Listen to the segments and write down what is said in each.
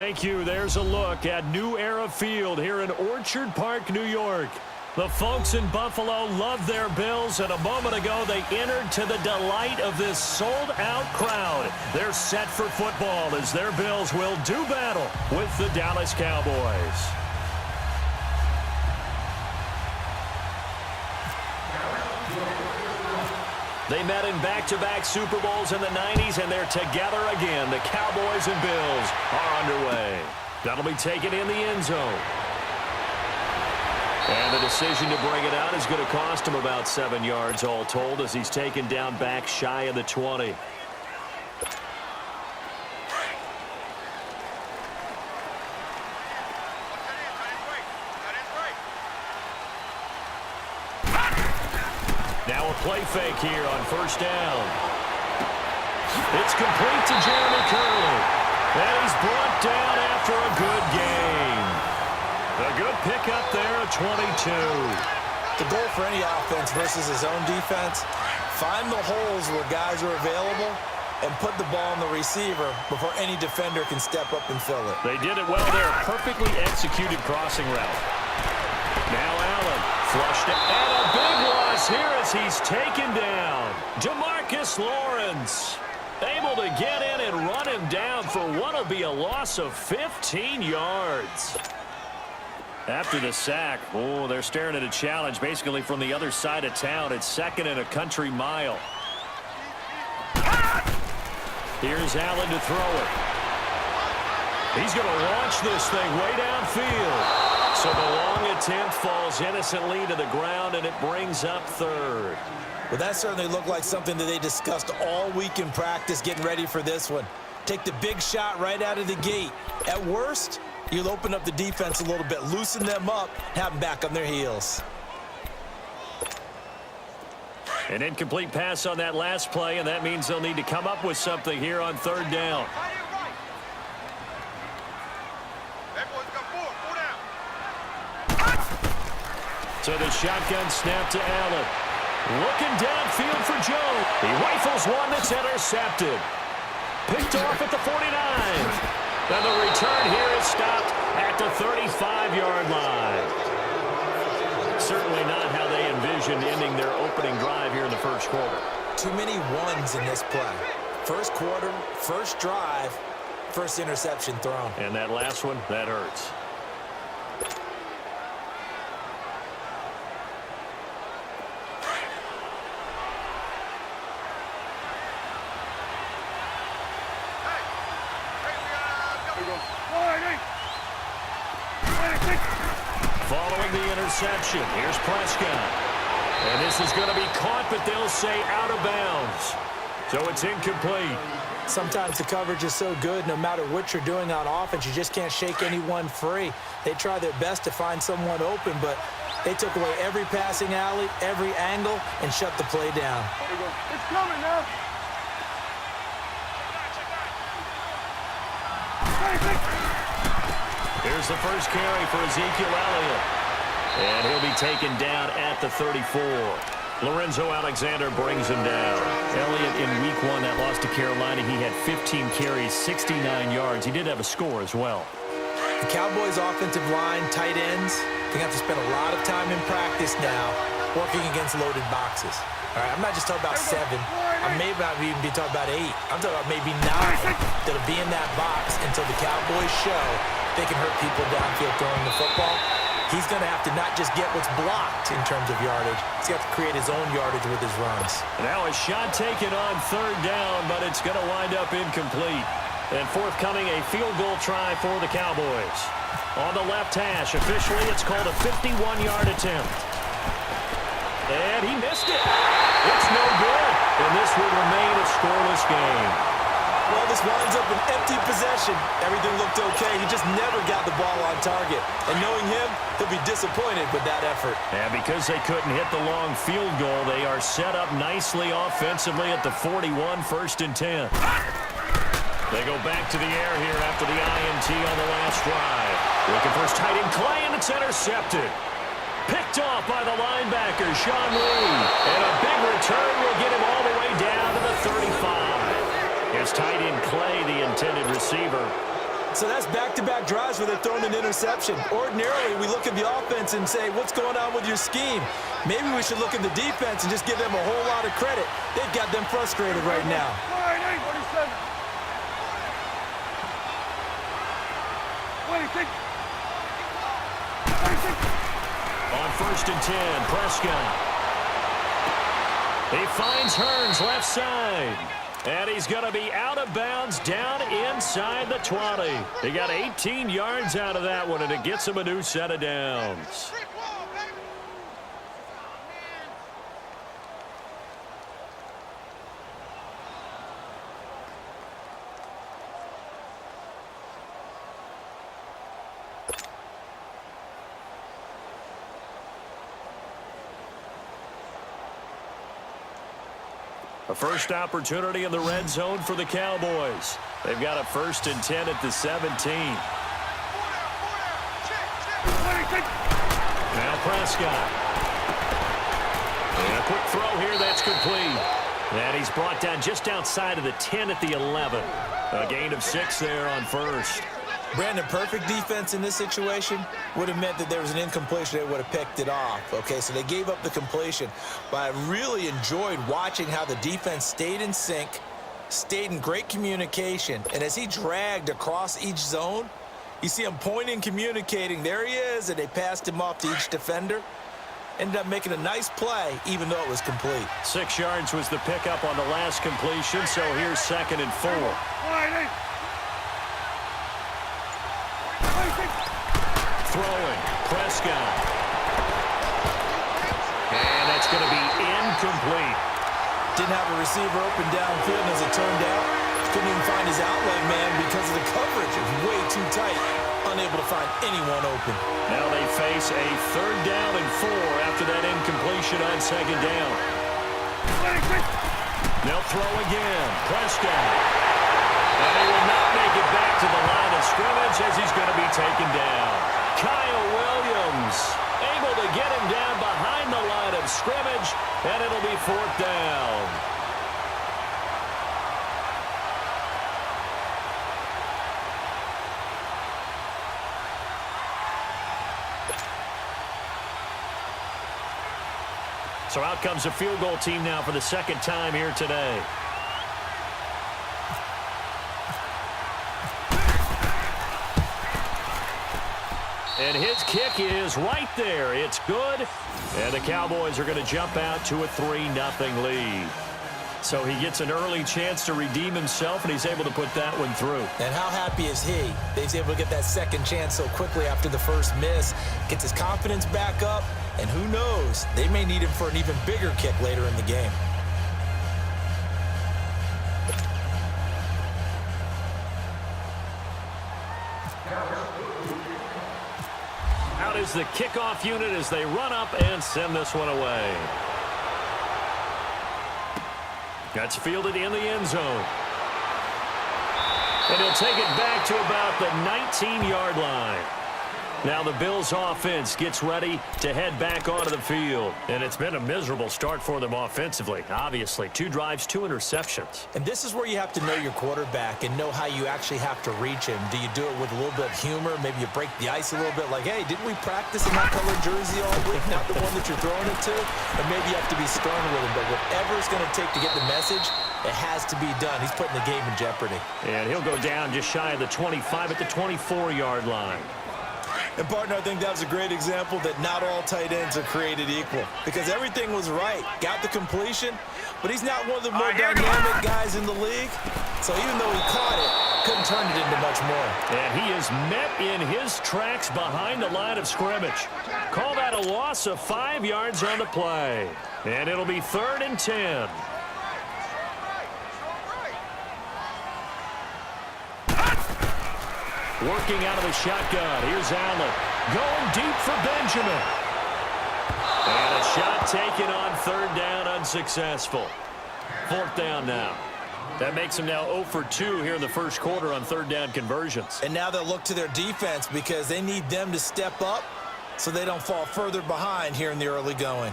Thank you. There's a look at New Era Field here in Orchard Park, New York. The folks in Buffalo love their Bills, and a moment ago they entered to the delight of this sold-out crowd. They're set for football as their Bills will do battle with the Dallas Cowboys. They met in back-to-back Super Bowls in the 90s, and they're together again. The Cowboys and Bills are underway. That'll be taken in the end zone. And the decision to bring it out is going to cost him about 7 yards all told as he's taken down back shy of the 20. Now a play fake here on first down. It's complete to Jeremy Curley. And he's brought down after a good game. A good pickup there at 22. The goal for any offense versus his own defense, find the holes where guys are available and put the ball on the receiver before any defender can step up and fill it. They did it well there. Perfectly executed crossing route. Now Allen flushed it. And a big loss here as he's taken down. Demarcus Lawrence able to get in and run him down for what will be a loss of 15 yards. After the sack, they're staring at a challenge basically from the other side of town. It's second and a country mile. Here's Allen to throw it. He's going to launch this thing way downfield. So the long attempt falls innocently to the ground, and it brings up third. Well, that certainly looked like something that they discussed all week in practice getting ready for this one. Take the big shot right out of the gate. At worst, you'll open up the defense a little bit, loosen them up, have them back on their heels. An incomplete pass on that last play, and that means they'll need to come up with something here on third down. So the shotgun snap to Allen. Looking downfield for Joe. He rifles one that's intercepted. Picked off at the 49. And the return here is stopped at the 35-yard line. Certainly not how they envisioned ending their opening drive here in the first quarter. Too many ones in this play. First quarter, first drive, first interception thrown. And that last one, that hurts. Following the interception, here's Prescott. And this is going to be caught, but they'll say out of bounds. So it's incomplete. Sometimes the coverage is so good, no matter what you're doing on offense, you just can't shake anyone free. They try their best to find someone open, but they took away every passing alley, every angle, and shut the play down. It's coming now. Here's the first carry for Ezekiel Elliott. And he'll be taken down at the 34. Lorenzo Alexander brings him down. Elliott in week 1, that loss to Carolina, he had 15 carries, 69 yards. He did have a score as well. The Cowboys' offensive line, tight ends, they have to spend a lot of time in practice now working against loaded boxes. All right, I'm not just talking about 7. I may not even be talking about 8. I'm talking about maybe 9 that'll be in that box until the Cowboys show they can hurt people downfield throwing the football. He's going to have to not just get what's blocked in terms of yardage. He's got to create his own yardage with his runs. Now a shot taken on third down, but it's going to wind up incomplete. And forthcoming, a field goal try for the Cowboys. On the left hash, officially it's called a 51-yard attempt. And he missed it. It's no good. And this will remain a scoreless game. Well, this winds up an empty possession. Everything looked okay. He just never got the ball on target. And knowing him, he'll be disappointed with that effort. And because they couldn't hit the long field goal, they are set up nicely offensively at the 41, 1st and 10. They go back to the air here after the INT on the last drive. Looking for his tight end Clay, and it's intercepted. Picked off by the linebacker, Sean Lee. And a big return will get him all the way down to the 35. His tight end Clay, the intended receiver. So that's back-to-back drives where they're throwing an interception. Ordinarily, we look at the offense and say, what's going on with your scheme? Maybe we should look at the defense and just give them a whole lot of credit. They've got them frustrated right now. On 1st and 10, Prescott. He finds Hearns left side. And he's going to be out of bounds down inside the 20. He got 18 yards out of that one, and it gets him a new set of downs. A first opportunity in the red zone for the Cowboys. They've got a 1st and 10 at the 17. Now Prescott. And a quick throw here, that's complete. And he's brought down just outside of the 10 at the 11. A gain of 6 there on 1st. Brandon, perfect defense in this situation would have meant that there was an incompletion. They would have picked it off. Okay, so they gave up the completion. But I really enjoyed watching how the defense stayed in sync, stayed in great communication. And as he dragged across each zone, you see him pointing, communicating. There he is, and they passed him off to each defender. Ended up making a nice play, even though it was complete. 6 yards was the pickup on the last completion, so here's 2nd and 4. Throwing, Prescott. And that's going to be incomplete. Didn't have a receiver open downfield, and as it turned out, couldn't even find his outlet man because of the coverage. It was way too tight, unable to find anyone open. Now they face a 3rd down and 4 after that incompletion on 2nd down. They'll throw again, Prescott. And he will not make it back to the line of scrimmage as he's going to be taken down. Kyle Williams able to get him down behind the line of scrimmage, and it'll be 4th down. So out comes a field goal team now for the 2nd time here today. And his kick is right there. It's good. And the Cowboys are going to jump out to a 3-0 lead. So he gets an early chance to redeem himself, and he's able to put that one through. And how happy is he? He's able to get that second chance so quickly after the first miss. Gets his confidence back up, and who knows? They may need him for an even bigger kick later in the game. Out is the kickoff unit as they run up and send this one away. That's fielded in the end zone. And he'll take it back to about the 19-yard line. Now the Bills offense gets ready to head back onto the field. And it's been a miserable start for them offensively. Obviously, 2 drives, 2 interceptions. And this is where you have to know your quarterback and know how you actually have to reach him. Do you do it with a little bit of humor? Maybe you break the ice a little bit like, hey, didn't we practice in that colored jersey all week? Not the one that you're throwing it to? Or maybe you have to be stern with him. But whatever it's going to take to get the message, it has to be done. He's putting the game in jeopardy. And he'll go down just shy of the 25 at the 24-yard line. And, partner, I think that was a great example that not all tight ends are created equal because everything was right. Got the completion, but he's not one of the more dynamic guys in the league. So even though he caught it, couldn't turn it into much more. And he is met in his tracks behind the line of scrimmage. Call that a loss of 5 yards on the play. And it'll be 3rd and 10. Working out of the shotgun. Here's Allen. Going deep for Benjamin. And a shot taken on 3rd down, unsuccessful. 4th down now. That makes them now 0 for 2 here in the first quarter on 3rd down conversions. And now they'll look to their defense because they need them to step up so they don't fall further behind here in the early going.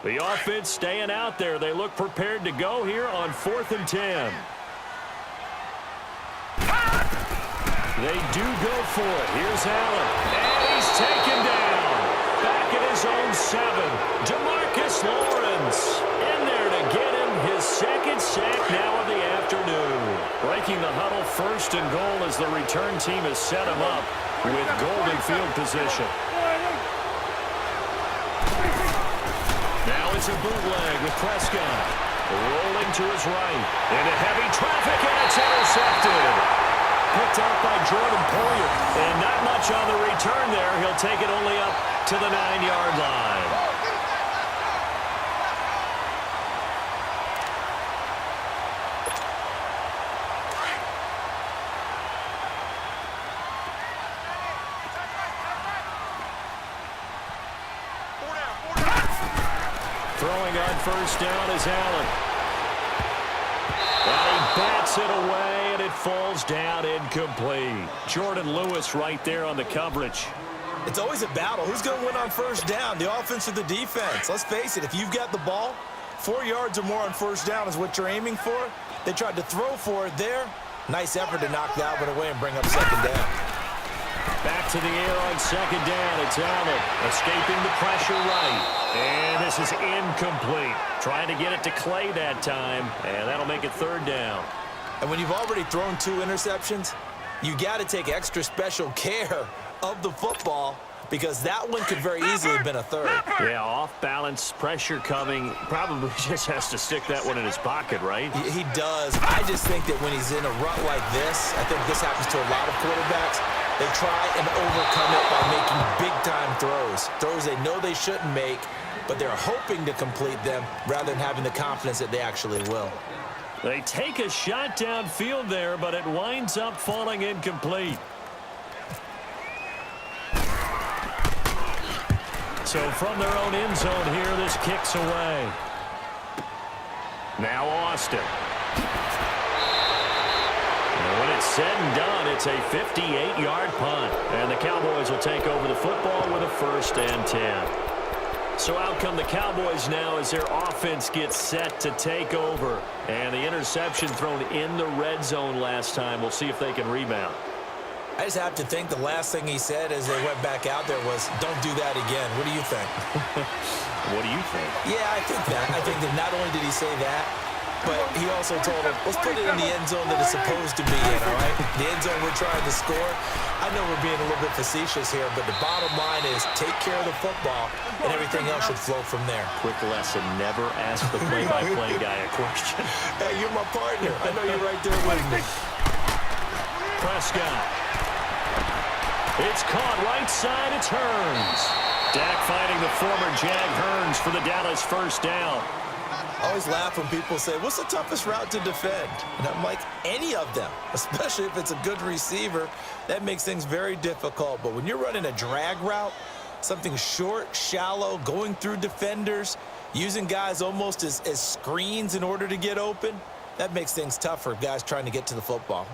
The offense staying out there. They look prepared to go here on 4th and 10. They do go for it. Here's Allen. And he's taken down. Back at his own 7. Demarcus Lawrence in there to get him his second sack now of the afternoon. Breaking the huddle, 1st and goal as the return team has set him up with golden field position. Now it's a bootleg with Prescott. Rolling to his right. Into heavy traffic, and it's intercepted. Picked up by Jordan Poyer. And not much on the return there. He'll take it only up to the 9-yard line. Throwing on 1st down is Allen. And he bats it away, and it falls down incomplete. Jordan Lewis right there on the coverage. It's always a battle. Who's going to win on 1st down, the offense or the defense? Let's face it, if you've got the ball, 4 yards or more on 1st down is what you're aiming for. They tried to throw for it there. Nice effort to knock that one away and bring up 2nd down. Back to the air on 2nd down. It's Allen escaping the pressure right. And this is incomplete. Trying to get it to Clay that time, and that'll make it 3rd down. And when you've already thrown 2 interceptions, you got to take extra special care of the football because that one could very easily have been a 3rd. Yeah, off-balance pressure coming. Probably just has to stick that one in his pocket, right? He does. I just think that when he's in a rut like this, I think this happens to a lot of quarterbacks, they try and overcome it by making big-time throws. Throws they know they shouldn't make, but they're hoping to complete them rather than having the confidence that they actually will. They take a shot downfield there, but it winds up falling incomplete. So from their own end zone here, this kicks away. Now Austin. And when it's said and done, it's a 58-yard punt. And the Cowboys will take over the football with a 1st and 10. So out come the Cowboys now as their offense gets set to take over. And the interception thrown in the red zone last time. We'll see if they can rebound. I just have to think the last thing he said as they went back out there was, don't do that again. What do you think? What do you think? Yeah, I think that. I think that not only did he say that, but he also told him, let's put it in the end zone that it's supposed to be in, all right? The end zone we're trying to score. I know we're being a little bit facetious here, but the bottom line is take care of the football, and everything else should flow from there. Quick lesson, never ask the play-by-play guy a question. Hey, you're my partner. I know you're right there with me. Prescott. It's caught right side. It's Hearns. Dak fighting the former Jag Hearns for the Dallas 1st down. I always laugh when people say, what's the toughest route to defend? And I'm like, any of them, especially if it's a good receiver. That makes things very difficult. But when you're running a drag route, something short, shallow, going through defenders, using guys almost as screens in order to get open, that makes things tough for guys trying to get to the football.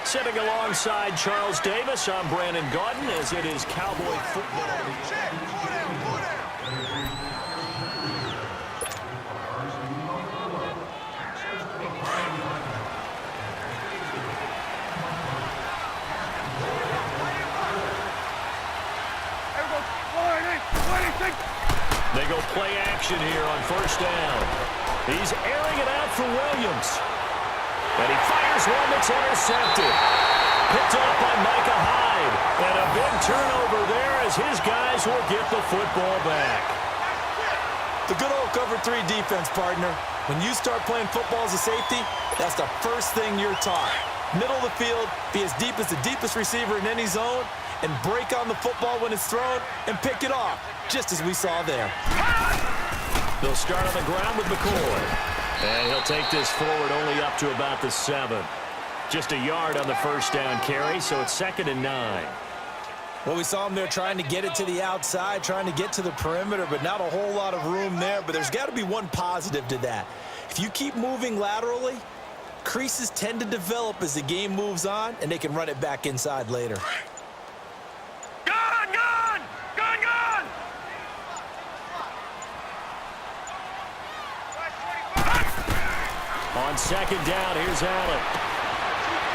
Sitting alongside Charles Davis, I'm Brandon Gaudin as it is Cowboy football. They go play action here on 1st down. He's airing it out for Williams. And he fires one that's intercepted. Picked up by Micah Hyde. And a big turnover there as his guys will get the football back. The good old cover 3 defense, partner. When you start playing football as a safety, that's the first thing you're taught. Middle of the field, be as deep as the deepest receiver in any zone, and break on the football when it's thrown and pick it off, just as we saw there. They'll start on the ground with McCoy. And he'll take this forward only up to about the 7. Just a yard on the 1st down carry, so it's 2nd and 9. Well, we saw him there trying to get it to the outside, trying to get to the perimeter, but not a whole lot of room there. But there's got to be one positive to that. If you keep moving laterally, Creases tend to develop as the game moves on, and they can run it back inside later. Gun! Gun! Gun! Gun! On second down, here's Allen.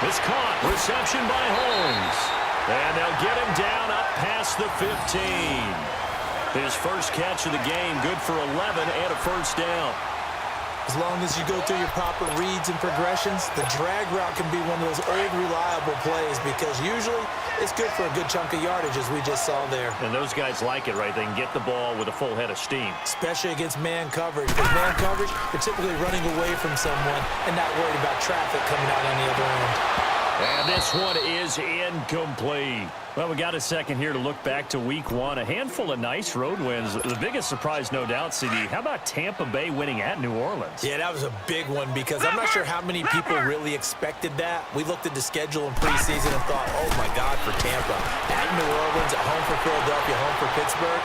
It's caught. Reception by Holmes. And they'll get him down up past the 15. His first catch of the game, good for 11 and a first down. As long as you go through your proper reads and progressions, the drag route can be one of those old reliable plays because usually it's good for a good chunk of yardage, as we just saw there. And those guys like it, right? They can get the ball with a full head of steam. Especially against man coverage. Because man coverage, they're typically running away from someone and not worried about traffic coming out on the other end. And this one is incomplete. Well, we got a second here to look back to week one. A handful of nice road wins. The biggest surprise, no doubt, CD. How about Tampa Bay winning at New Orleans? Yeah, that was a big one because I'm not sure how many people really expected that. We looked at the schedule in preseason and thought, oh, my God, for Tampa. At New Orleans, at home for Philadelphia, home for Pittsburgh.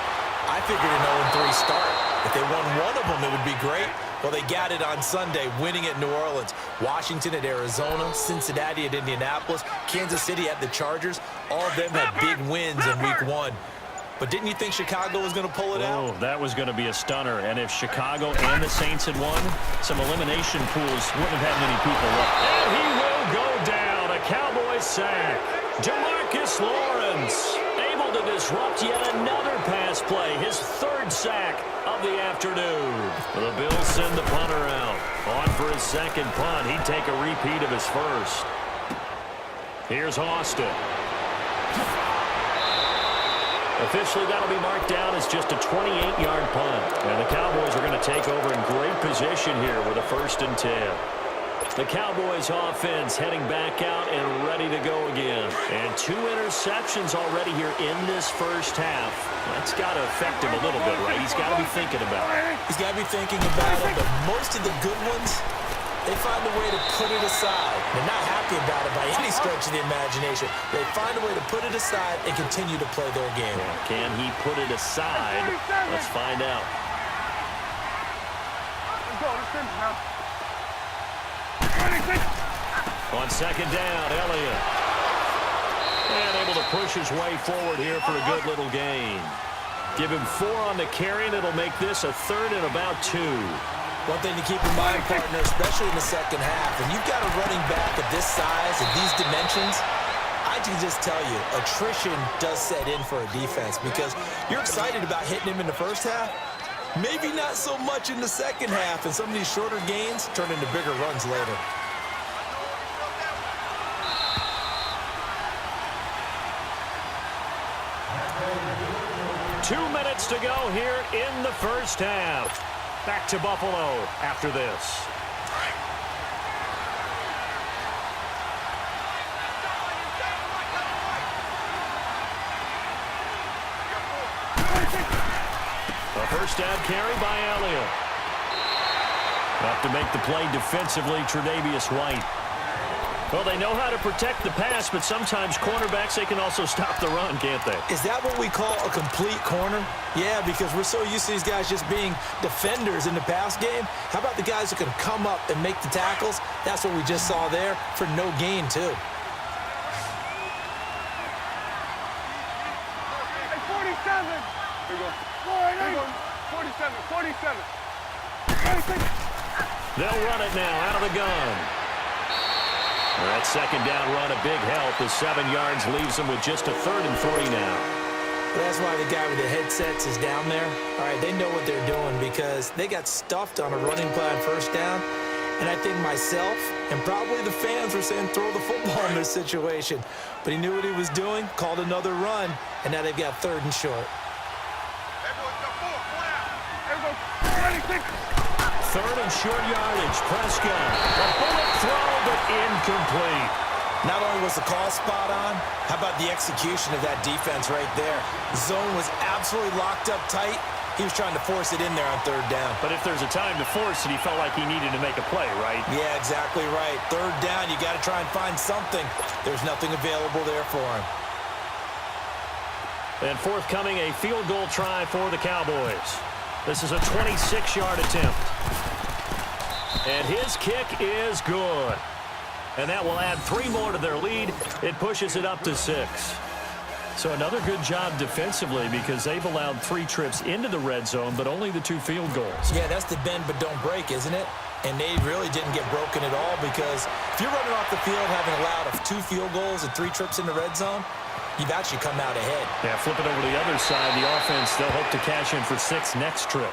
I figured an 0-3 start. If they won one of them, it would be great. Well, they got it on Sunday, winning at New Orleans. Washington at Arizona, Cincinnati at Indianapolis, Kansas City at the Chargers. All of them had big wins in week one. But didn't you think Chicago was going to pull it out? Oh, that was going to be a stunner. And if Chicago and the Saints had won, some elimination pools wouldn't have had many people left. And he will go down. A Cowboys sack. Demarcus Lawrence able to disrupt yet another pass play. His third sack of the afternoon. The Bills send the punter out. On for his second punt. He'd take a repeat of his first. Here's Austin. Officially, that'll be marked down as just a 28-yard punt. And the Cowboys are going to take over in great position here with a 1st and 10. The Cowboys offense heading back out and ready to go again. And 2 interceptions already here in this first half. That's got to affect him a little bit, right? He's got to be thinking about it. He's got to be thinking about it, but most of the good ones, they find a way to put it aside. They're not happy about it by any stretch of the imagination. They find a way to put it aside and continue to play their game. Yeah, can he put it aside? Let's find out. On second down, Elliott. And able to push his way forward here for a good little gain. Give him 4 on the carry, and it'll make this a 3rd and about 2. One thing to keep in mind, partner, especially in the second half, when you've got a running back of this size and these dimensions, I can just tell you, attrition does set in for a defense because you're excited about hitting him in the first half. Maybe not so much in the second half, and some of these shorter gains turn into bigger runs later. Two minutes to go here in the first half. Back to Buffalo after this. A first down carry by Elliott. Have to make the play defensively, Tre'Davious White. Well, they know how to protect the pass, but sometimes cornerbacks, they can also stop the run, can't they? Is that what we call a complete corner? Yeah, because we're so used to these guys just being defenders in the pass game. How about the guys who can come up and make the tackles? That's what we just saw there for no gain, too. Hey, 47. Here we go. 47. They'll run it now out of the gun. That second down run, a big help. The 7 yards leaves them with just a 3rd and 3 now. That's why the guy with the headsets is down there. All right, they know what they're doing because they got stuffed on a running play on first down. And I think myself and probably the fans were saying throw the football in this situation. But he knew what he was doing, called another run, and now they've got 3rd and short. 3rd and short yardage. Prescott. A bullet throw, but incomplete. Not only was the call spot on, how about the execution of that defense right there? The zone was absolutely locked up tight. He was trying to force it in there on 3rd down. But if there's a time to force it, he felt like he needed to make a play, right? Yeah, exactly right. 3rd down, you got to try and find something. There's nothing available there for him. And forthcoming, a field goal try for the Cowboys. This is a 26-yard attempt. And his kick is good. And that will add 3 more to their lead. It pushes it up to 6. So another good job defensively because they've allowed 3 trips into the red zone, but only the 2 field goals. Yeah, that's the bend but don't break, isn't it? And they really didn't get broken at all because if you're running off the field having allowed 2 field goals and 3 trips in the red zone, you've actually come out ahead. Yeah, flip it over to the other side. The offense, they'll hope to cash in for 6 next trip.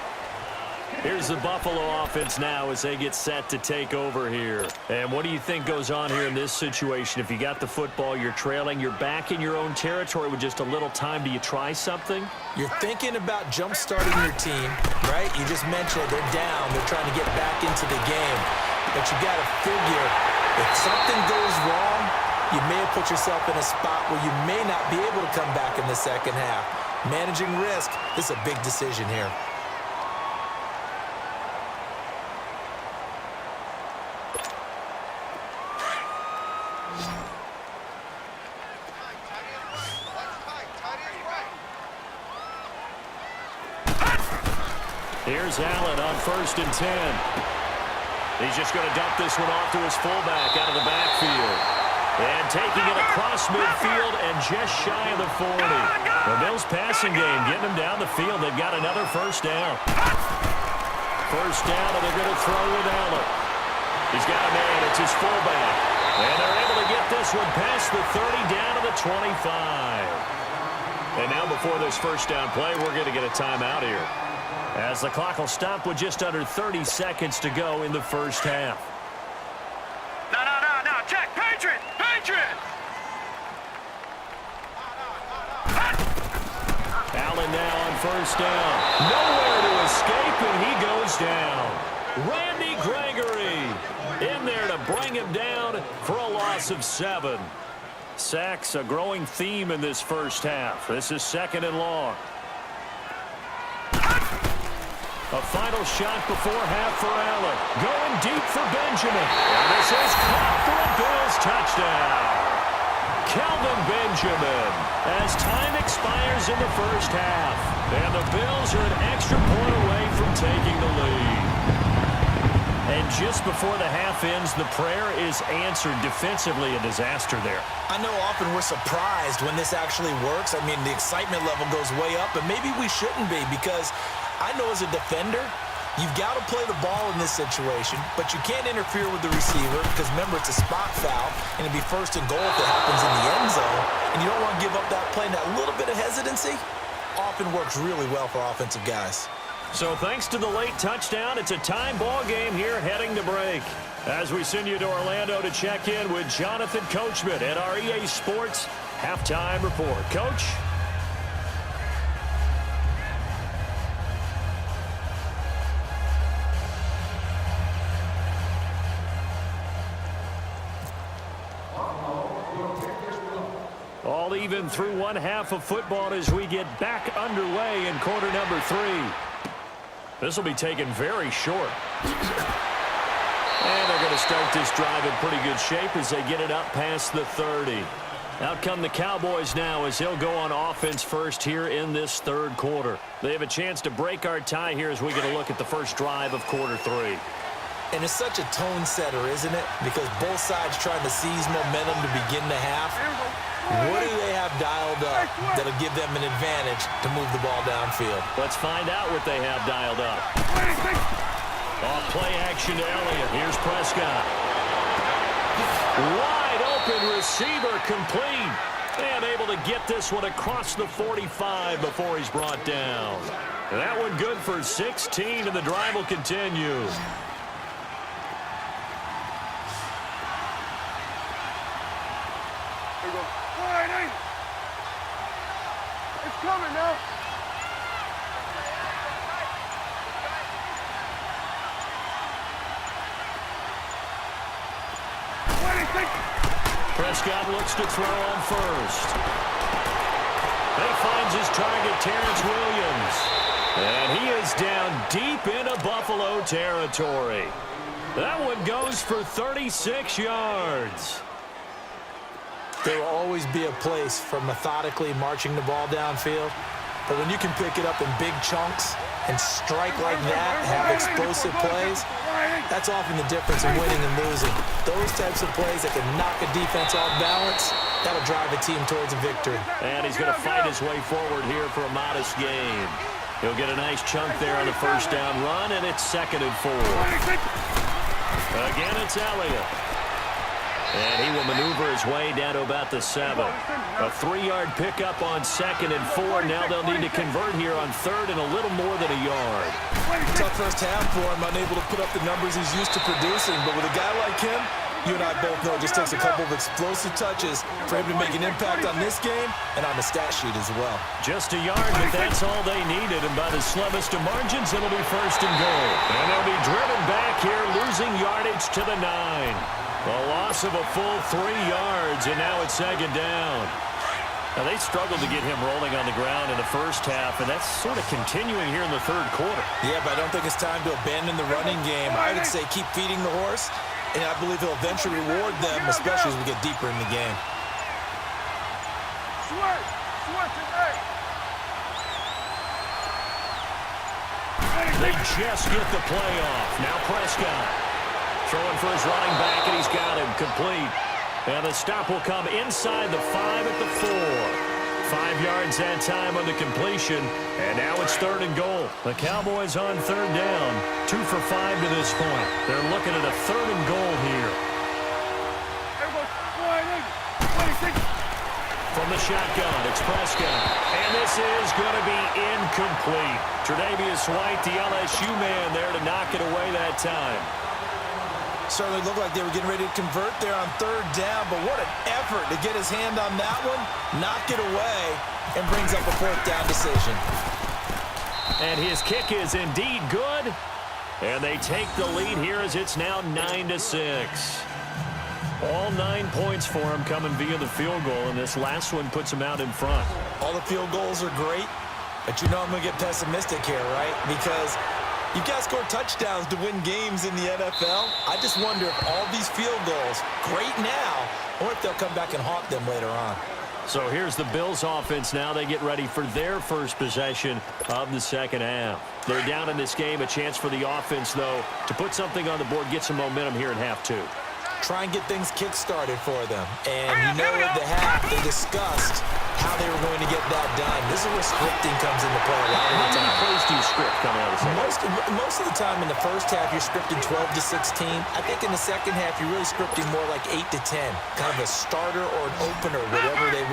Here's the Buffalo offense now as they get set to take over here. And what do you think goes on here in this situation? If you got the football, you're trailing, you're back in your own territory with just a little time. Do you try something? You're thinking about jump-starting your team, right? You just mentioned they're down. They're trying to get back into the game. But you got to figure if something goes wrong, you may have put yourself in a spot where you may not be able to come back in the second half. Managing risk, this is a big decision here. Here's Allen on 1st and 10. He's just going to dump this one off to his fullback out of the backfield. And taking it across midfield and just shy of the 40. The Bills passing game getting them down the field. They've got another first down. First down, and they're going to throw with Allen. He's got a man. It's his fullback. And they're able to get this one past the 30 down to the 25. And now before this first down play, we're going to get a timeout here, as the clock will stop with just under 30 seconds to go in the first half. No. Check. Patriot. Allen now on first down. Nowhere to escape, and he goes down. Randy Gregory in there to bring him down for a loss of 7. Sacks, a growing theme in this first half. This is 2nd and long. A final shot before half for Allen. Going deep for Benjamin. And this is caught for a Bills touchdown. Kelvin Benjamin as time expires in the first half. And the Bills are an extra point away from taking the lead. And just before the half ends, the prayer is answered. Defensively, a disaster there. I know often we're surprised when this actually works. I mean, the excitement level goes way up, but maybe we shouldn't be because I know as a defender, you've got to play the ball in this situation, but you can't interfere with the receiver because, remember, it's a spot foul, and it'd be 1st and goal if it happens in the end zone, and you don't want to give up that play. And that little bit of hesitancy often works really well for offensive guys. So thanks to the late touchdown, it's a time ball game here heading to break. As we send you to Orlando to check in with Jonathan Coachman at our EA Sports Halftime Report. Coach? All even through one half of football as we get back underway in quarter number 3. This will be taken very short. And they're going to start this drive in pretty good shape as they get it up past the 30. Out come the Cowboys now as they'll go on offense first here in this 3rd quarter. They have a chance to break our tie here as we get a look at the first drive of quarter 3. And it's such a tone setter, isn't it? Because both sides trying to seize momentum to begin the half. What do they have dialed up that'll give them an advantage to move the ball downfield? Let's find out what they have dialed up. Off play action to Elliott. Here's Prescott. Wide open receiver complete. And able to get this one across the 45 before he's brought down. That one good for 16, and the drive will continue. It's coming now. Prescott looks to throw on first. He finds his target, Terrence Williams. And he is down deep into Buffalo territory. That one goes for 36 yards. There will always be a place for methodically marching the ball downfield. But when you can pick it up in big chunks and strike like that, have explosive plays, That's often the difference in winning and losing. Those types of plays that can knock a defense off balance, that'll drive a team towards a victory. And he's going to fight his way forward here for a modest gain. He'll get a nice chunk there on the first down run, and it's 2nd and 4. Again, it's Elliott. And he will maneuver his way down to about the 7. A 3-yard pickup on 2nd and 4. Now they'll need to convert here on 3rd and a little more than a yard. Tough first half for him, unable to put up the numbers he's used to producing. But with a guy like him, you and I both know it just takes a couple of explosive touches for him to make an impact on this game and on the stat sheet as well. Just a yard, but that's all they needed. And by the slimmest of margins, it'll be 1st and goal. And they'll be driven back here, losing yardage to the 9. A loss of a full 3 yards, and now it's 2nd down. Now, they struggled to get him rolling on the ground in the first half, and that's sort of continuing here in the 3rd quarter. Yeah, but I don't think it's time to abandon the running game. I would say keep feeding the horse, and I believe he'll eventually reward them, especially as we get deeper in the game. They just get the play off. Now Prescott throwing for his running back, and he's got him complete. And the stop will come inside the 5 at the 4. 5 yards that time on the completion. And now it's 3rd and goal. The Cowboys on 3rd down. 2 for 5 to this point. They're looking at a 3rd and goal here. From the shotgun, it's Prescott. And this is going to be incomplete. Tre'Davious White, the LSU man there to knock it away that time. Certainly looked like they were getting ready to convert there on 3rd down, but what an effort to get his hand on that one, knock it away, and brings up a 4th down decision. And his kick is indeed good, and they take the lead here as it's now 9-6. All 9 points for him coming via the field goal, and this last one puts him out in front. All the field goals are great, but you know I'm going to get pessimistic here, right? Because you've got to score touchdowns to win games in the NFL. I just wonder if all these field goals, great now, or if they'll come back and haunt them later on. So here's the Bills offense now. They get ready for their first possession of the 2nd half. They're down in this game. A chance for the offense, though, to put something on the board, get some momentum here in half 2. Try and get things kick-started for them. And you know at the half, they discussed how they were going to get that done. This is where scripting comes into play a lot of the time. How many plays do you script coming out of the second? Most of the time in the first half, you're scripting 12 to 16. I think in the second half, you're really scripting more like 8 to 10. Kind of a starter or an opener,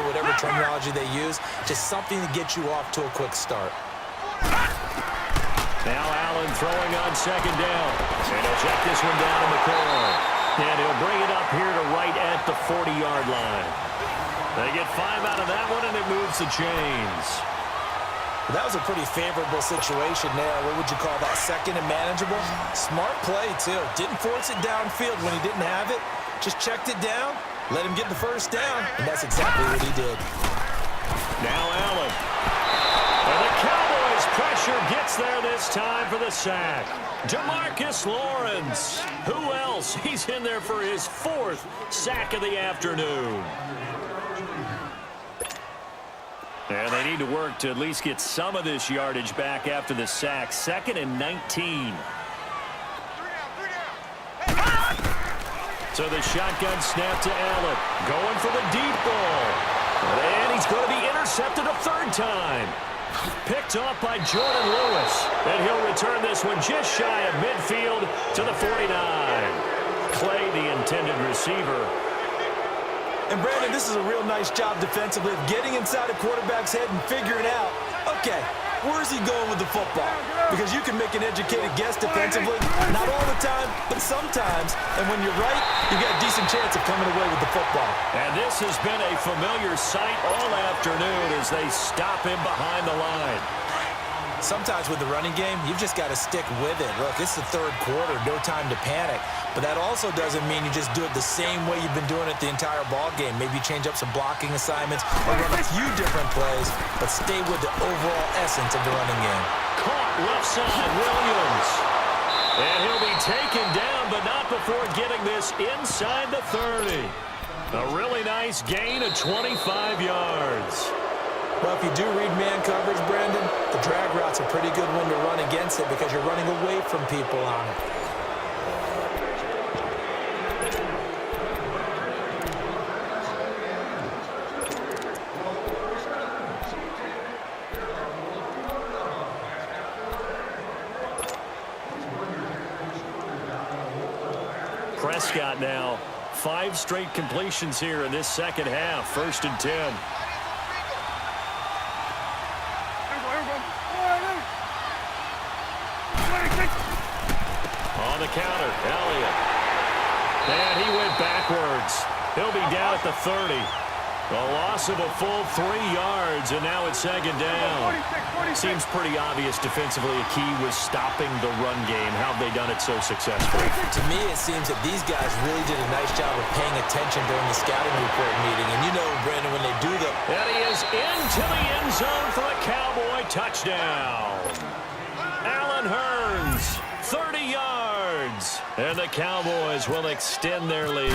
whatever terminology they use. Just something to get you off to a quick start. Now Allen throwing on 2nd down. And he'll check this one down in the corner. And he'll bring it up here to right at the 40-yard line. They get 5 out of that one, and it moves the chains. That was a pretty favorable situation there. What would you call that? 2nd and manageable? Smart play, too. Didn't force it downfield when he didn't have it. Just checked it down, let him get the first down, and that's exactly what he did. Now Allen. And the Cowboys' pressure gets there this time for the sack. Demarcus Lawrence. Who else? He's in there for his 4th sack of the afternoon. And they need to work to at least get some of this yardage back after the sack. 2nd and 19. So the shotgun snap to Allen. Going for the deep ball. And he's going to be intercepted a 3rd time. Picked off by Jordan Lewis. And he'll return this one just shy of midfield to the 49. Clay, the intended receiver. And Brandon, this is a real nice job defensively of getting inside a quarterback's head and figuring out, okay, where's he going with the football? Because you can make an educated guess defensively, not all the time, but sometimes. And when you're right, you got a decent chance of coming away with the football. And this has been a familiar sight all afternoon as they stop him behind the line. Sometimes with the running game, you've just got to stick with it. Look, it's the 3rd quarter, no time to panic. But that also doesn't mean you just do it the same way you've been doing it the entire ball game. Maybe change up some blocking assignments or run a few different plays, but stay with the overall essence of the running game. Caught left side, Williams. And he'll be taken down, but not before getting this inside the 30. A really nice gain of 25 yards. Well, if you do read man coverage, Brandon, the drag route's a pretty good one to run against it because you're running away from people on it. Prescott now. 5 straight completions here in this second half. 1st and 10. On the counter, Elliott. And he went backwards. He'll be down at the 30. A loss of a full 3 yards, and now it's 2nd down. Seems pretty obvious defensively a key was stopping the run game. How have they done it so successfully? To me, it seems that these guys really did a nice job of paying attention during the scouting report meeting. And you know, Brandon, when they do the... And he is into the end zone for a Cowboy touchdown. Allen Hurns, 30 yards. And the Cowboys will extend their lead.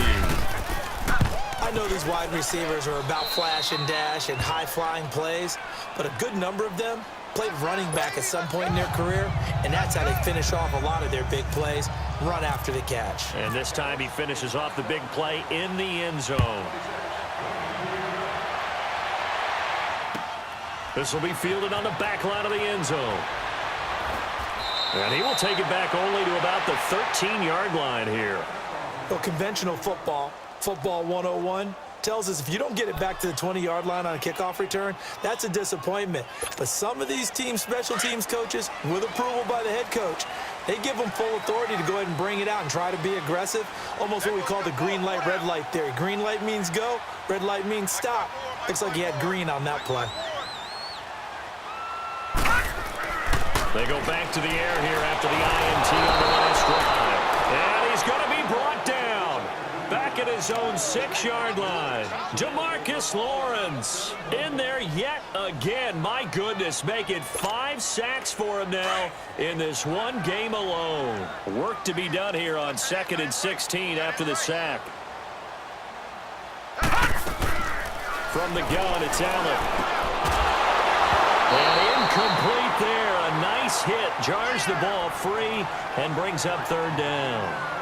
I know these wide receivers are about flash and dash and high-flying plays, but a good number of them played running back at some point in their career, and that's how they finish off a lot of their big plays, run after the catch. And this time he finishes off the big play in the end zone. This will be fielded on the back line of the end zone. And he will take it back only to about the 13-yard line here. Well, conventional football 101, tells us if you don't get it back to the 20-yard line on a kickoff return, that's a disappointment. But some of these teams, special teams coaches, with approval by the head coach, they give them full authority to go ahead and bring it out and try to be aggressive, almost what we call the green light, red light theory. Green light means go, red light means stop. Looks like he had green on that play. They go back to the air here after the INT on the last drive. And he's going to be brought down. Back at his own 6-yard line. Demarcus Lawrence in there yet again. My goodness, make it 5 sacks for him now in this one game alone. Work to be done here on 2nd and 16 after the sack. From the gun, it's Allen. And incomplete there. A nice hit. Jars the ball free and brings up 3rd down.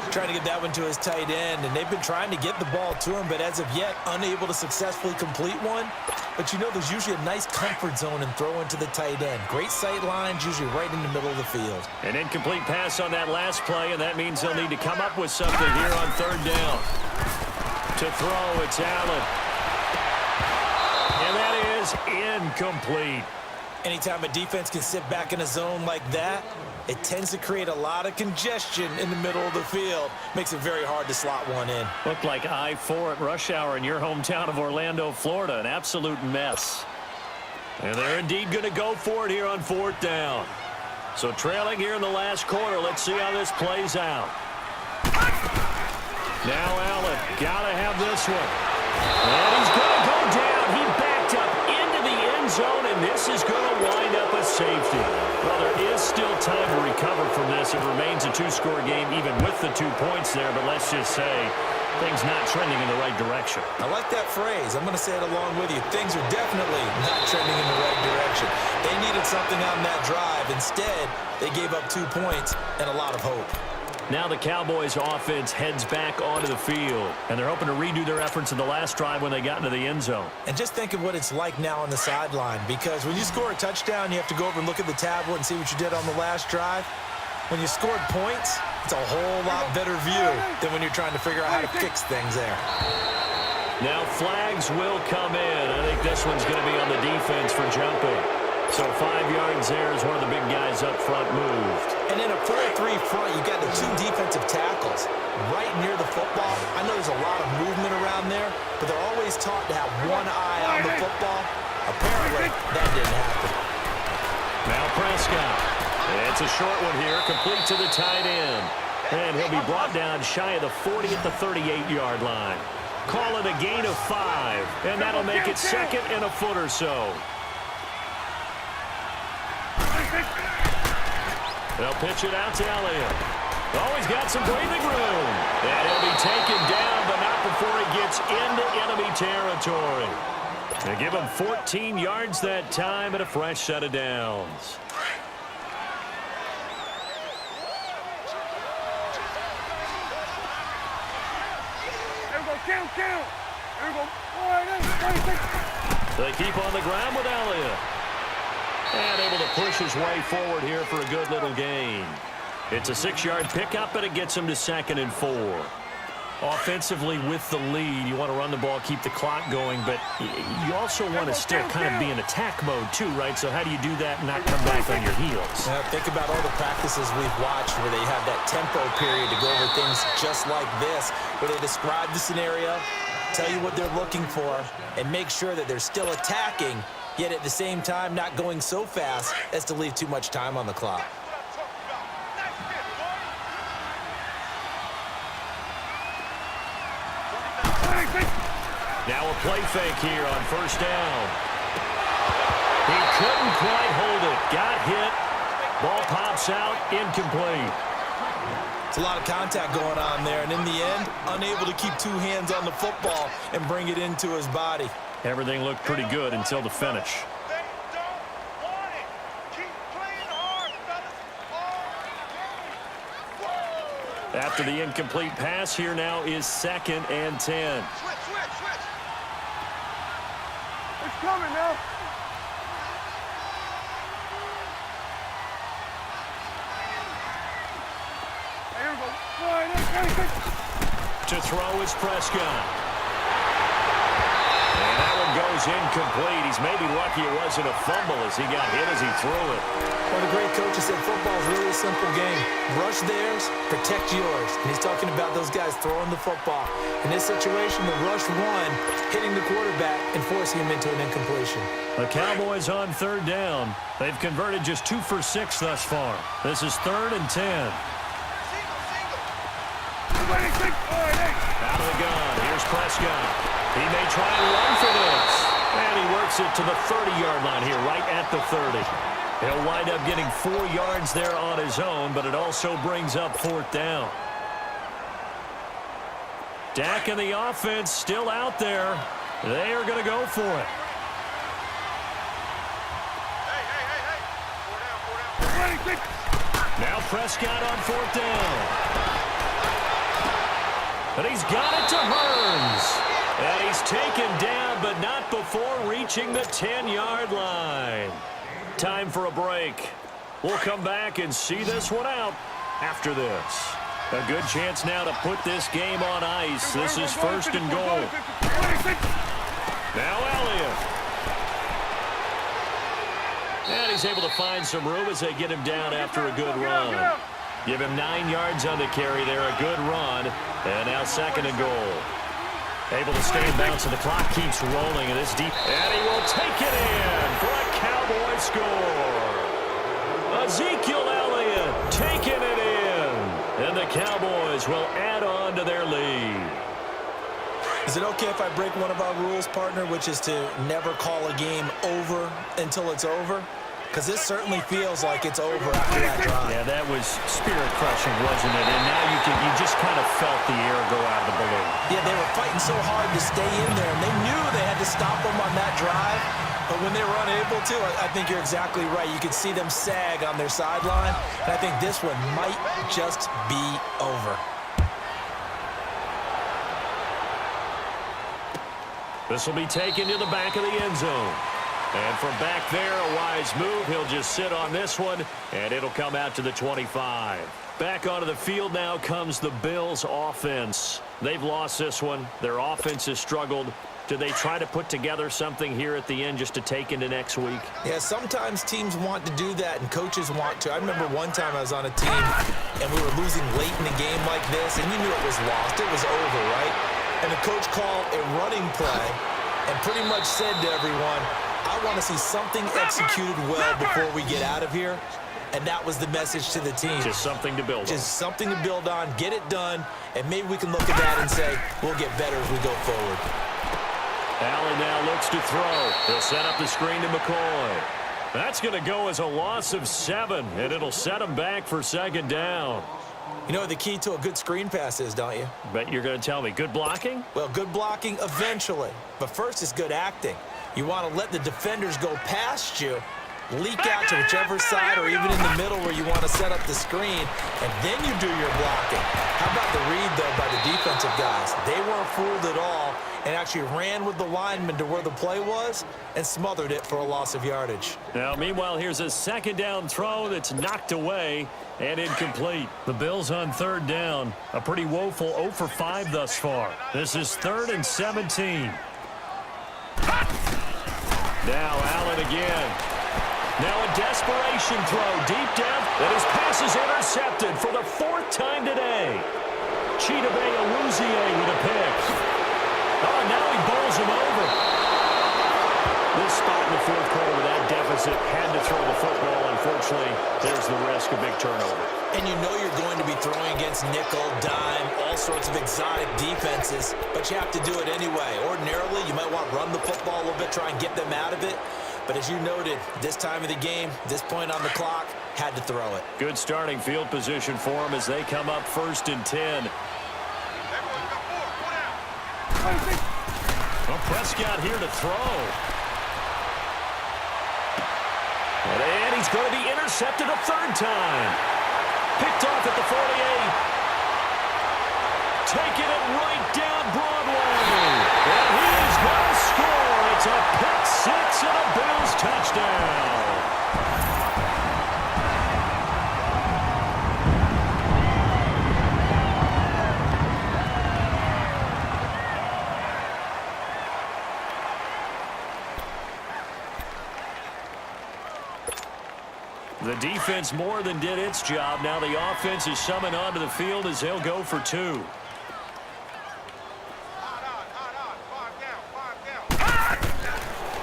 Trying to get that one to his tight end, and they've been trying to get the ball to him, but as of yet, unable to successfully complete one. But you know, there's usually a nice comfort zone and throw into the tight end. Great sight lines, usually right in the middle of the field. An incomplete pass on that last play, and that means they'll need to come up with something here on 3rd down. To throw, it's Allen. And that is incomplete. Anytime a defense can sit back in a zone like that, it tends to create a lot of congestion in the middle of the field. Makes it very hard to slot one in. Looked like I-4 at rush hour in your hometown of Orlando, Florida. An absolute mess. And they're indeed going to go for it here on 4th down. So trailing here in the last quarter. Let's see how this plays out. Now Allen, got to have this one. And he's going to go down. He backed up into the end zone, and this is going to wind up a safety. Well, there is still time to recover from this. It remains a 2-score game, even with the 2 points there, but let's just say things not trending in the right direction. I like that phrase. I'm going to say it along with you. Things are definitely not trending in the right direction. They needed something on that drive. Instead, they gave up 2 points and a lot of hope. Now the Cowboys offense heads back onto the field, and they're hoping to redo their efforts in the last drive when they got into the end zone. And just think of what it's like now on the sideline, because when you score a touchdown, you have to go over and look at the tablet and see what you did on the last drive. When you scored points, it's a whole lot better view than when you're trying to figure out how to fix things there. Now flags will come in. I think this one's going to be on the defense for jumping. So 5 yards there as one of the big guys up front moved. And in a 4-3 front, you've got the 2 defensive tackles right near the football. I know there's a lot of movement around there, but they're always taught to have one eye on the football. Apparently, that didn't happen. Now Prescott. It's a short one here, complete to the tight end. And he'll be brought down shy of the 40 at the 38-yard line. Call it a gain of 5, and that'll make it 2nd and a foot or so. They'll pitch it out to Elliott. Oh, he's got some breathing room. And he'll be taken down, but not before he gets into enemy territory. They give him 14 yards that time and a fresh set of downs. They keep on the ground with Elliott. And able to push his way forward here for a good little gain. It's a 6-yard pickup, and it gets him to 2nd and 4. Offensively with the lead, you want to run the ball, keep the clock going, but you also want to still kind of be in attack mode too, right? So how do you do that and not come back on your heels? Now, think about all the practices we've watched where they have that tempo period to go over things just like this, where they describe the scenario, tell you what they're looking for, and make sure that they're still attacking, yet at the same time not going so fast as to leave too much time on the clock. Now a play fake here on 1st down. He couldn't quite hold it. Got hit. Ball pops out. Incomplete. It's a lot of contact going on there, and in the end, unable to keep 2 hands on the football and bring it into his body. Everything looked pretty good until the finish. After the incomplete pass, here now is 2nd and 10. It's coming now. Here we go. To throw is Prescott. And that one goes incomplete. He's maybe lucky it wasn't a fumble as he got hit as he threw it. Well, the great coach has said football is really a simple game. Rush theirs, protect yours. And he's talking about those guys throwing the football. In this situation, the rush one, hitting the quarterback and forcing him into an incompletion. The Cowboys on 3rd down. They've converted just 2 for 6 thus far. This is 3rd and 10. Out of the gun. Here's Prescott. He may try and run for this. And he works it to the 30-yard line here, right at the 30. He'll wind up getting 4 yards there on his own, but it also brings up 4th down. Dak and the offense still out there. They are going to go for it. Now Prescott on 4th down. And he's got it to Hearns. And he's taken down, but not before reaching the 10-yard line. Time for a break. We'll come back and see this one out after this. A good chance now to put this game on ice. This is 1st and goal. Now Elliott. And he's able to find some room as they get him down after a good run. Give him 9 yards on the carry there, a good run. And now 2nd and goal. Able to stay in bounds, and the clock keeps rolling in this deep. And he will take it in for a Cowboy score. Ezekiel Elliott taking it in. And the Cowboys will add on to their lead. Is it okay if I break one of our rules, partner, which is to never call a game over until it's over? Because this certainly feels like it's over after that drive. Yeah, that was spirit-crushing, wasn't it? And now you just kind of felt the air go out of the balloon. Yeah, they were fighting so hard to stay in there, and they knew they had to stop them on that drive. But when they were unable to, I think you're exactly right. You could see them sag on their sideline, and I think this one might just be over. This will be taken to the back of the end zone. And from back there, a wise move. He'll just sit on this one, and it'll come out to the 25. Back onto the field now comes the Bills' offense. They've lost this one. Their offense has struggled. Do they try to put together something here at the end just to take into next week? Yeah, sometimes teams want to do that, and coaches want to. I remember one time I was on a team, and we were losing late in a game like this, and you knew it was lost. It was over, right? And the coach called a running play and pretty much said to everyone, I want to see something executed well before we get out of here. And that was the message to the team. Just something to build on. Just something to build on, get it done, and maybe we can look at that and say, we'll get better as we go forward. Allen now looks to throw. He'll set up the screen to McCoy. That's going to go as a loss of 7, and it'll set him back for 2nd down. You know what the key to a good screen pass is, don't you? Bet you're going to tell me. Good blocking? Well, good blocking eventually. But first is good acting. You want to let the defenders go past you, leak out to whichever side or even in the middle where you want to set up the screen, and then you do your blocking. How about the read, though, by the defensive guys? They weren't fooled at all, and actually ran with the lineman to where the play was and smothered it for a loss of yardage. Now, meanwhile, here's a second down throw that's knocked away and incomplete. The Bills on third down. A pretty woeful 0 for 5 thus far. This is 3rd and 17. Now Allen again. Now a desperation throw deep down, and his pass is intercepted for the 4th time today. Chidobe Awuzie with a pick. Oh, now he bowls him over. This spot in the 4th quarter with that deficit had to throw the football. Unfortunately, there's the risk of big turnover. And you know you're going to be throwing against nickel, dime, all sorts of exotic defenses, but you have to do it anyway. Ordinarily, you might want to run the football a little bit, try and get them out of it. But as you noted, this time of the game, this point on the clock, had to throw it. Good starting field position for them as they come up 1st and 10. Well, Prescott here to throw. And he's going to be intercepted a 3rd time. Picked off at the 48. Taking it right down Broadway. And he is going to score. It's a pick 6 and a Bills touchdown. The defense more than did its job. Now the offense is summoned onto the field as they'll go for 2.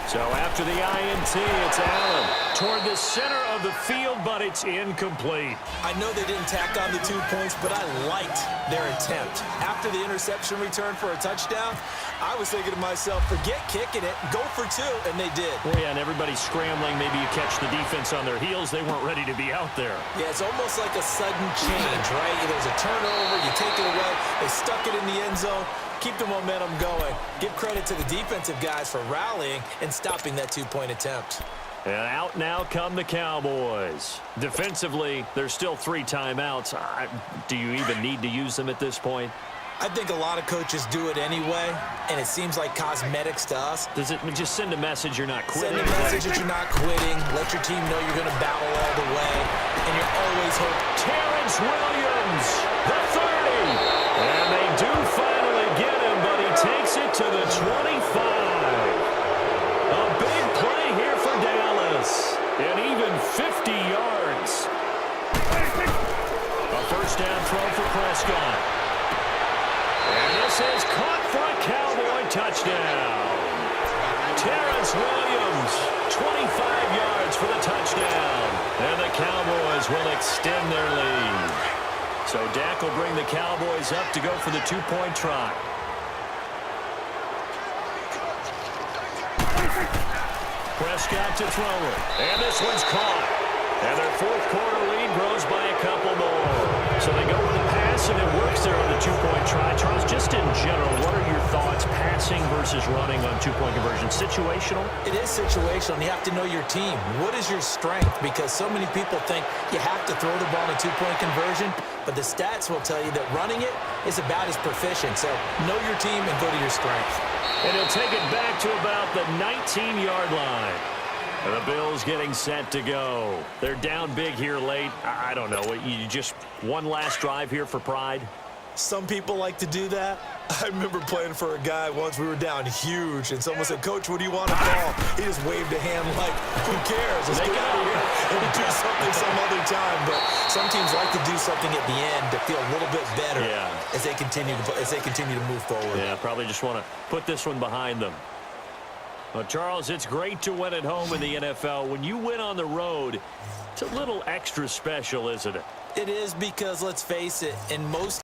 So after the INT, it's Allen toward the center of the field, but it's incomplete. I know they didn't tack on the 2 points, but I liked their attempt. After the interception return for a touchdown, I was thinking to myself, forget kicking it, go for 2, and they did. Well, yeah, and everybody's scrambling. Maybe you catch the defense on their heels. They weren't ready to be out there. Yeah, it's almost like a sudden change, right? There's a turnover, you take it away, they stuck it in the end zone. Keep the momentum going. Give credit to the defensive guys for rallying and stopping that 2-point attempt. And out now come the Cowboys. Defensively, there's still 3 timeouts. Do you even need to use them at this point? I think a lot of coaches do it anyway, and it seems like cosmetics to us. Does it just send a message you're not quitting? Send a message that you're not quitting. Let your team know you're going to battle all the way, and you're always hoping. Terrence Williams, the 30. And they do finally get him, but he takes it to the 25. A big play here for Dallas. And even 50 yards. A 1st down throw for Prescott. And this is caught for a Cowboy touchdown. Terrence Williams, 25 yards for the touchdown. And the Cowboys will extend their lead. So Dak will bring the Cowboys up to go for the 2-point try. Prescott to throw it. And this one's caught. And their 4th quarter lead grows by a couple more. So they go with a pass, and it works there on the 2-point try. Charles, just in general, what are your thoughts passing versus running on 2-point conversion? Situational? It is situational. You have to know your team. What is your strength? Because so many people think you have to throw the ball in a 2-point conversion, but the stats will tell you that running it is about as proficient. So know your team and go to your strength. And he'll take it back to about the 19-yard line. And the Bills getting set to go. They're down big here late. I don't know. You just one last drive here for pride? Some people like to do that. I remember playing for a guy once. We were down huge, and someone said, "Coach, what do you want to call?" He just waved a hand like, "Who cares? Let's get out of here and do something some other time." But some teams like to do something at the end to feel a little bit better as they continue to move forward. Yeah, probably just want to put this one behind them. Well, Charles, it's great to win at home in the NFL. When you win on the road, it's a little extra special, isn't it? It is because, let's face it, in most